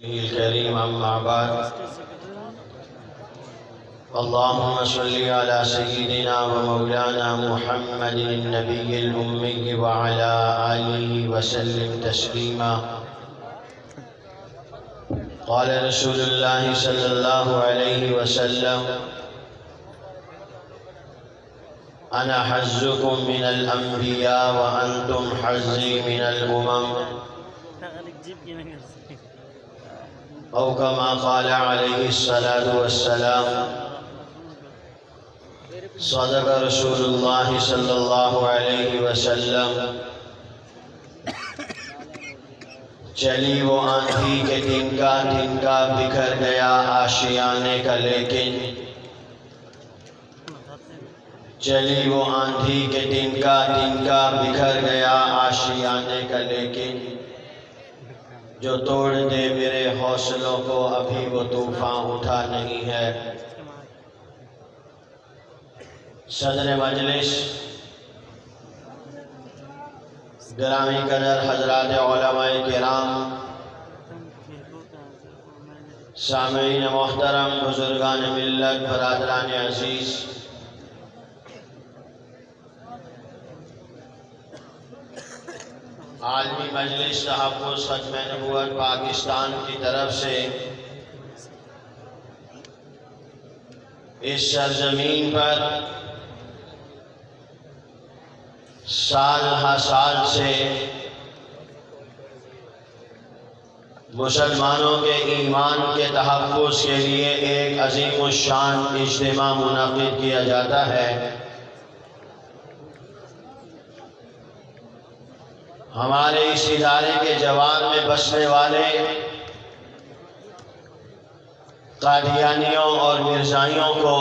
الكريم أما بعد اللهم صل على سيدنا ومولانا محمد النبي الأمي وعلى آله وسلم تسليما. قال رسول الله صلى الله عليه وسلم: أنا حظكم من الأنبياء وأنتم حظي من الأمم، أو كما قال عليه الصلاة والسلام. صدق رسول الله صلی اللہ علیہ وسلم. چلی وہ آندھی کے تنکا بکھر گیا آشیانے کا لیکن، چلی وہ آندھی کے تنکا بکھر گیا آشیانے کا لیکن، جو توڑ دے میرے حوصلوں کو ابھی وہ طوفان اٹھا نہیں ہے. صدر مجلس، گرامی قدر حضرات علماء کرام، سامعین محترم، بزرگان ملت، برادران عزیز، عالمی مجلس تحفظ ختم نبوت پاکستان کی طرف سے اس سرزمین پر سال ہر سال سے مسلمانوں کے ایمان کے تحفظ کے لیے ایک عظیم الشان اجتماع منعقد کیا جاتا ہے. ہمارے اس ادارے کے جوار میں بسنے والے قادیانیوں اور مرزائیوں کو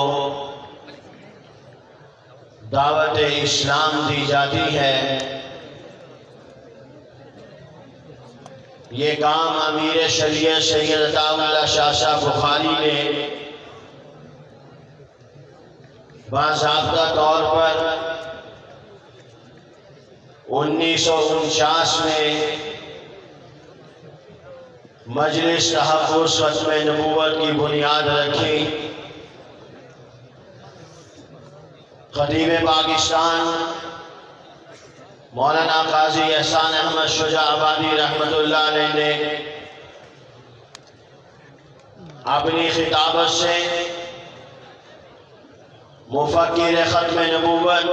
دعوت اسلام دی جاتی ہے. یہ کام امیر شریعت سید عطا اللہ شاہ صاحب بخاری نے باضابطہ طور پر 1949 میں مجلس تحفظ ختم نبوت کی بنیاد رکھی. خطیب پاکستان مولانا قاضی احسان احمد شجاع آبادی رحمت اللہ علیہ نے اپنی خطابت سے مفکر ختم نبوت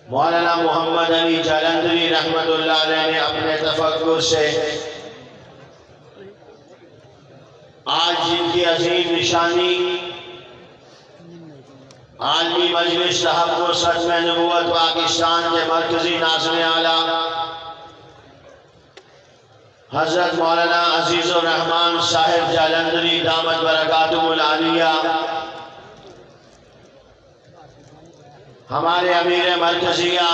مولانا محمد علی جالندری رحمت اللہ علیہ نے اپنے تفکر سے آج جن کی عظیم نشانی عالمی مجلس تحفظ ختم نبوت پاکستان کے مرکزی ناظم اعلیٰ حضرت مولانا عزیز الرحمان صاحب جالندری دامت برکاتہم العالیہ، ہمارے امیر مرکزیہ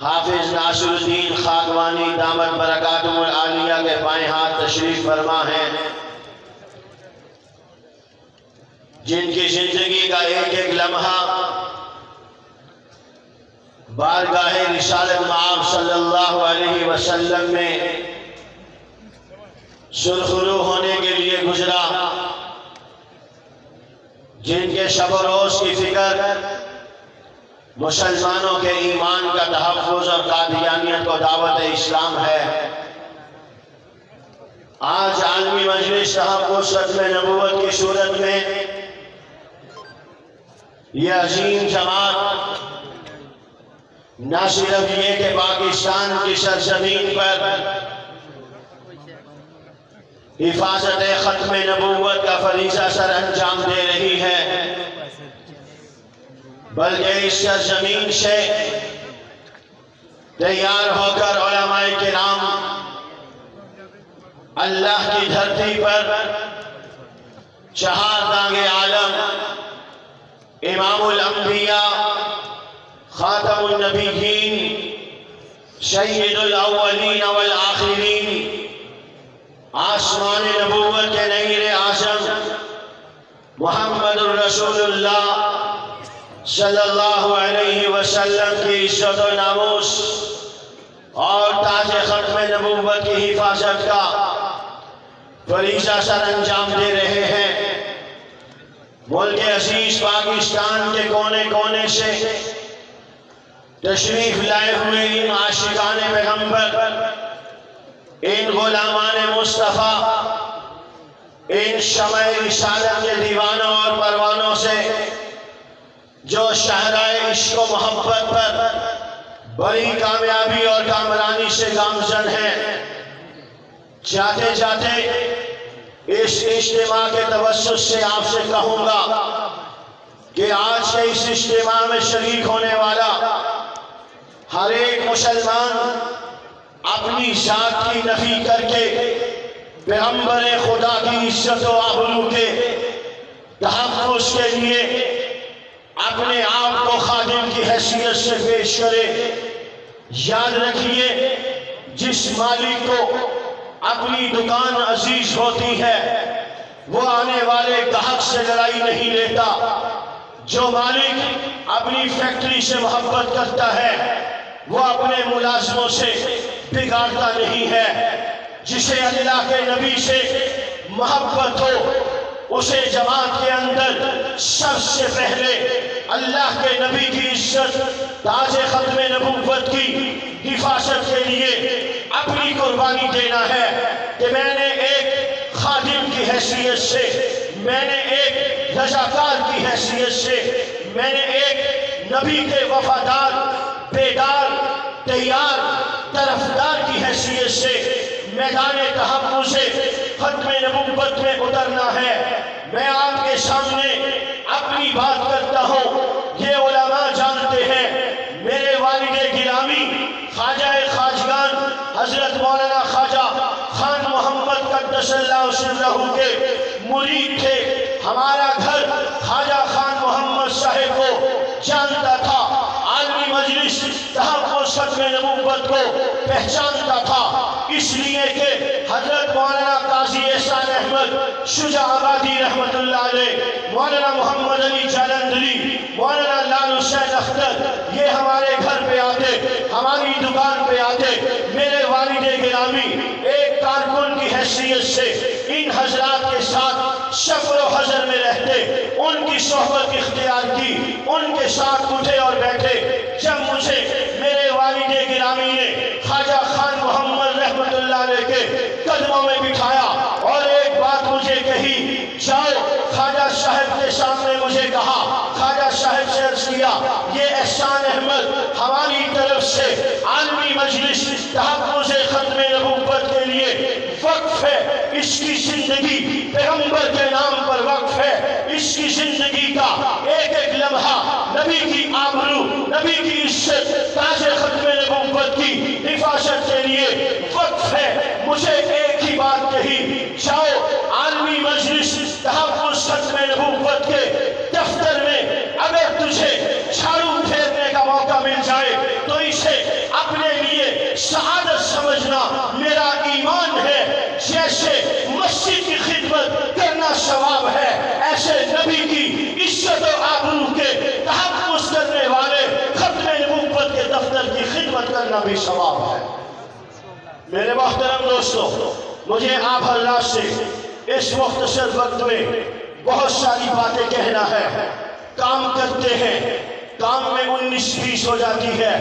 حافظ ناصر الدین خاکوانی دامت برکاتہم العالیہ کے بائیں ہاتھ تشریف فرما ہیں، جن کی زندگی کا ایک ایک لمحہ بارگاہ رسالت مآب صلی اللہ علیہ وسلم میں سرخرو ہونے کے لیے گزرا، جن کے شب و روز کی فکر مسلمانوں کے ایمان کا تحفظ اور قادیانیت کو دعوت اسلام ہے. آج عالمی مجلس تحفظ ختم نبوت کی صورت میں یہ عظیم جماعت نہ صرف یہ کہ پاکستان کی سرزمین پر حفاظت ختم نبوت کا فریضہ سر انجام دے رہی ہے، بلکہ اس سرزمین سے تیار ہو کر علماء کرام اللہ کی دھرتی پر چہار دانگ عالم امام الانبیاء خاتم النبیین سید الاولین والآخرین آسمان نبوت کے نیر اعظم محمد الرسول اللہ صلی اللہ علیہ وسلم کی عزت و ناموس اور تاج ختم نبوت کی حفاظت کا فریضہ سر انجام دے رہے ہیں۔ ملک عزیز پاکستان کے کونے کونے سے تشریف لائے ہوئے ان عاشقان پیغمبر، ان غلامان مصطفیٰ، ان شمع رسالت کے دیوانوں اور پروانوں سے جو شاہراہ عشق و محبت پر بڑی کامیابی اور کامرانی سے گامزن ہیں، جاتے جاتے اس اجتماع کے توسط سے آپ سے کہوں گا کہ آج کے اس اجتماع میں شریک ہونے والا ہر ایک مسلمان اپنی ذات کی نفی کر کے پیغمبر خدا کی عزت و آبرو کے تحفظ کے لیے اپنے آپ کو خادم کی حیثیت سے پیش کرے۔ یاد رکھیے، جس مالک کو اپنی دکان عزیز ہوتی ہے وہ آنے والے گاہک سے لڑائی نہیں لیتا۔ جو مالک اپنی فیکٹری سے محبت کرتا ہے وہ اپنے ملازموں سے بگاڑتا نہیں ہے۔ جسے اللہ کے نبی سے محبت ہو اسے جماعت کے اندر سب سے پہلے اللہ کے نبی کی عزت، تاج ختم نبوت کی حفاظت کے لیے اپنی قربانی دینا ہے کہ میں نے ایک خادم کی حیثیت سے، میں نے ایک رضاکار کی حیثیت سے، میں نے ایک نبی کے وفادار، بیدار، تیار، طرفدار کی حیثیت سے میدان تحفظ ختم نبوت میں اترنا ہے۔ میں آپ کے سامنے اپنی بات کرتا ہوں، یہ علماء جانتے ہیں میرے والد گرامی خواجہ خواجگان حضرت مولانا خواجہ خان محمد قدس اللہ سرہ کے مرید تھے۔ ہمارا گھر خواجہ خان محمد صاحب کو جانتا تھا، عالمی مجلس تحفظ ختم نبوت کو پہچانتا تھا، اس لیے کہ حضرت مولانا قاضی احسان احمد شجاع آبادی رحمت اللہ علیہ، مولانا محمد علی جالندری، مولانا لال حسین اختر، یہ ہمارے گھر پہ آتے، ہماری دکان پہ آتے۔ میرے والد گرامی ایک کارکن کی حیثیت سے ان حضرات کے ساتھ سفر و حضر میں رہتے، ان کی صحبت اختیار کی، ان کے ساتھ اٹھے اور بیٹھے۔ جب مجھے میرے والد گرامی نے خواجہ خان محمد رحمت اللہ علیہ کے قدموں میں بٹھایا اور ایک بات مجھے کہی، جاؤ خواجہ صاحب کے سامنے مجھے کہا، خواجہ صاحب سے عرض کیا یہ احسان احمد ہماری طرف سے عالمی مجلس تحفظ ختم نبوت کے لیے وقف ہے، اس کی زندگی پیغمبر کے نام پر وقف ہے، اس کی زندگی کا ایک ایک لمحہ نبی کی آبرو، نبی کی عزت، تاج ختم نبوت کی حفاظت کے لیے وقف ہے۔ مجھے ایک ہی بات کہی، جاؤ عالمی مجلس تحفظ ختم نبوت کے دفتر میں اگر تجھے جھاڑو پھیرنے کا موقع مل جائے تو اسے اپنے لیے سعادت سمجھنا، میرا ایمان ہے۔ جیسے مسجد کی خدمت کرنا ثواب ہے، ایسے نبی کی عزت و آبرو کے تحفظ کرنے والے ختم نبوت کے دفتر کی خدمت کرنا بھی ثواب ہے۔ میرے محترم دوستو، مجھے آپ حضرات سے اس مختصر وقت میں بہت ساری باتیں کہنا ہے۔ کام کرتے ہیں، کام میں 19-20 ہو جاتی ہے،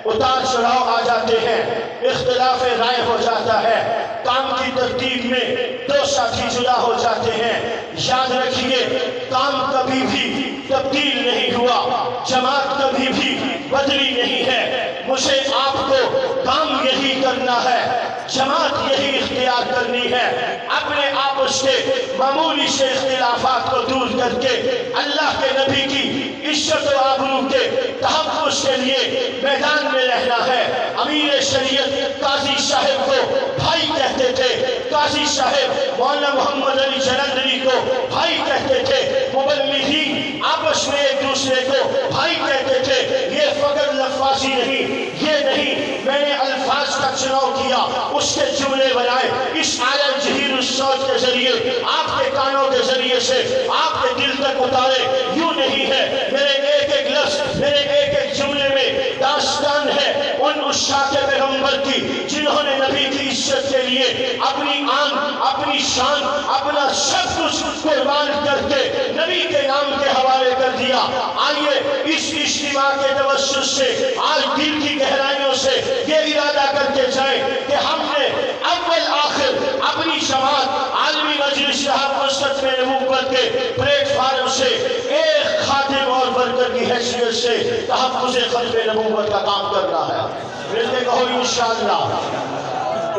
اتار چڑھاؤ آ جاتے ہیں، اختلاف رائے ہو جاتا ہے، کام کی ترتیب میں دو ساتھی جدا ہو جاتے ہیں۔ یاد رکھیے، کام کبھی بھی تبدیل نہیں ہوا، جماعت کبھی بھی بدلی نہیں ہے۔ مجھے آپ کو کام یہی کرنا ہے، جماعت یہی اختیار کرنی ہے۔ اپنے آپس کے معمولی سے اختلافات کو دور کر کے اللہ کے نبی کی عزت و آبرو کے تحفظ کے لیے میدان میں رہنا ہے۔ امیر شریعت قاضی صاحب کو بھائی کہتے تھے، قاضی صاحب مولانا محمد علی جالندری کو بھائی کہتے تھے، مبلغین آپس میں ایک دوسرے کو بھائی کہتے تھے۔ یہ فقط لفظی نہیں، یہ نہیں میں نے الفاظ کا چناؤ کیا، اس کے جملے بنائے، اس عالم جہیر الصوت کے ذریعے آپ کے کانوں کے ذریعے سے آپ کے دل تک اتارے۔ یوں نہیں ہے، میرے ایک ایک لفظ، میرے ایک ایک جملے میں داستان ہے ان عشاق پیغمبر کی عزت کے لیے اپنی آن، اپنی شان، اپنا سب کچھ قربان کر کے نبی کے نام کے حوالے کر دیا۔ آئیے اس اجتماع کے توسط سے آج دل کی گہرائیوں سے یہ ارادہ کر کے جائیں کہ ہم نے اول آخر اپنی جماعت عالمی مجلس ختم نبوت کے پلیٹ فارم سے ایک خادم اور ورکر کی حیثیت سے تحفظ ختم نبوت کا کام کرنا ہے۔ ملتے کہو انشاءاللہ،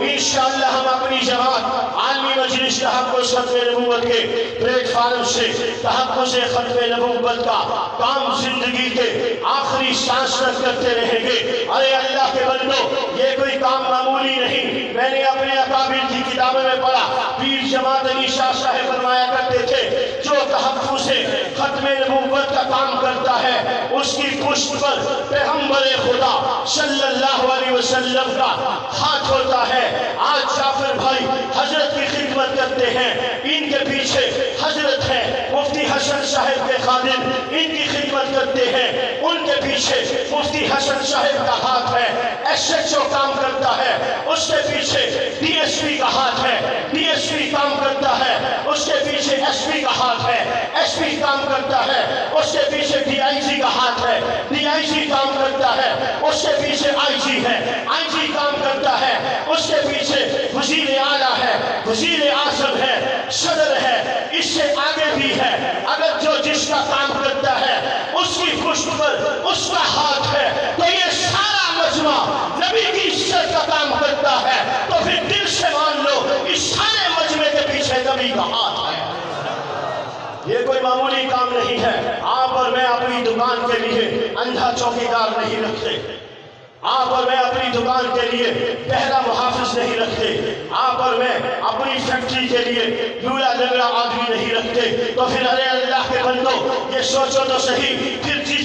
انشاءاللہ ہم اپنی جماعت عالمی مجلس تحفظ ختم نبوت کے پلیٹ فارم سے تحفظ ختم نبوت کا کام زندگی کے آخری سانس تک کرتے رہیں گے۔ ارے اللہ کے بندو، یہ کوئی کام معمولی نہیں۔ میں نے اپنے اکابر کی کتابوں میں پڑھا، پیر جماعت علی شاہ صاحب فرمایا کرتے تھے جو تحفظ ختم نبوت کا کام کرتا ہے اس کی پشت پر پیغمبر خدا صلی اللہ علیہ وسلم کا ہاتھ ہوتا ہے۔ آج جعفر بھائی حضرت کی خدمت کرتے ہیں، ان کے پیچھے حضرت ہیں مفتی حسن صاحب کے خادم، ان کی خدمت کرتے ہیں، ان کے پیچھے مفتی حسن صاحب کا ہاتھ ہے۔ ایس ایچ او کام کرتا ہے، اس کے پیچھے ڈی ایس پی کا ہاتھ ہے، ڈی ایس پی کام کرتا ہے، اس کے پیچھے ایس پی کا ہاتھ ہے، ایس پی کام کرتا ہے، اس کے پیچھے ڈی آئی جی کا ہاتھ ہے، ڈی آئی جی کام کرتا ہے، اس کے پیچھے آئی جی ہے، آئی جی کام کرتا ہے، اس کے پیچھے وزیر اعلیٰ ہے، وزیر اعظم ہے، صدر ہے، اس سے آگے بھی ہے۔ اگر جو جس کا کام کرتا ہے اس کی پشت پر اس کا ہاتھ ہے تو یہ سارا مجمع نبی کی عزت کا کام کرتا ہے، تو پھر دل سے مان لو اس سارے مجمع کے پیچھے نبی کا ہاتھ ہے۔ یہ کوئی معمولی کام نہیں ہے۔ آپ اور میں اپنی دکان کے لیے اندھا چوکیدار نہیں رکھتے، آپ اور میں اپنی دکان کے لیے پہلا محافظ نہیں رکھتے، آپ اور میں اپنی فیکٹری کے لیے لولا لنگڑا آدمی نہیں رکھتے۔ تو پھر ارے اللہ کے بندو یہ سوچو تو صحیح، پھر جس